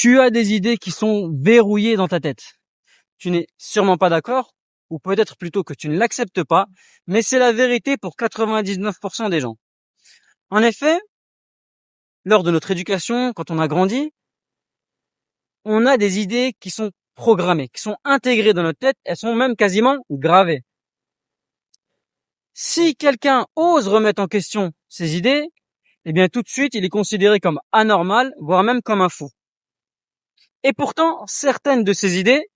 Tu as des idées qui sont verrouillées dans ta tête. Tu n'es sûrement pas d'accord, ou peut-être plutôt que tu ne l'acceptes pas, mais c'est la vérité pour 99% des gens. En effet, lors de notre éducation, quand on a grandi, on a des idées qui sont programmées, qui sont intégrées dans notre tête, elles sont même quasiment gravées. Si quelqu'un ose remettre en question ces idées, eh bien tout de suite, il est considéré comme anormal, voire même comme un fou. Et pourtant, certaines de ces idées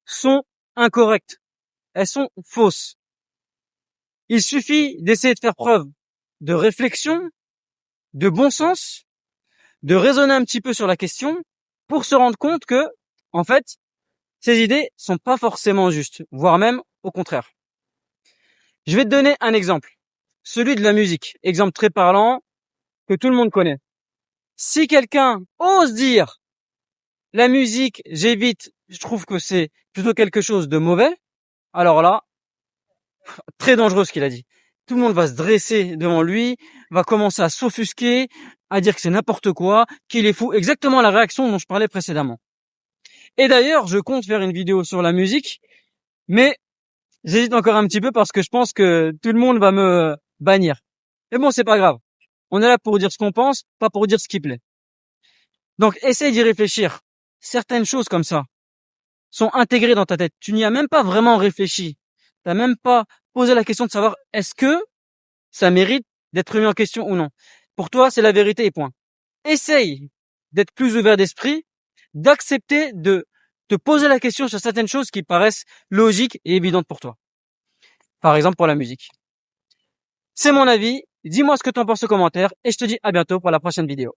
sont incorrectes. Elles sont fausses. Il suffit d'essayer de faire preuve de réflexion, de bon sens, de raisonner un petit peu sur la question pour se rendre compte que, en fait, ces idées sont pas forcément justes, voire même au contraire. Je vais te donner un exemple. Celui de la musique. Exemple très parlant que tout le monde connaît. Si quelqu'un ose dire la musique, j'évite, je trouve que c'est plutôt quelque chose de mauvais, alors là, très dangereux ce qu'il a dit. Tout le monde va se dresser devant lui, va commencer à s'offusquer, à dire que c'est n'importe quoi, qu'il est fou. Exactement la réaction dont je parlais précédemment. Et d'ailleurs, je compte faire une vidéo sur la musique, mais j'hésite encore un petit peu parce que je pense que tout le monde va me bannir. Mais bon, c'est pas grave. On est là pour dire ce qu'on pense, pas pour dire ce qui plaît. Donc, essaye d'y réfléchir. Certaines choses comme ça sont intégrées dans ta tête. Tu n'y as même pas vraiment réfléchi. T'as même pas posé la question de savoir est-ce que ça mérite d'être remis en question ou non. Pour toi, c'est la vérité et point. Essaye d'être plus ouvert d'esprit, d'accepter de te poser la question sur certaines choses qui paraissent logiques et évidentes pour toi. Par exemple, pour la musique. C'est mon avis. Dis-moi ce que tu en penses en commentaire et je te dis à bientôt pour la prochaine vidéo.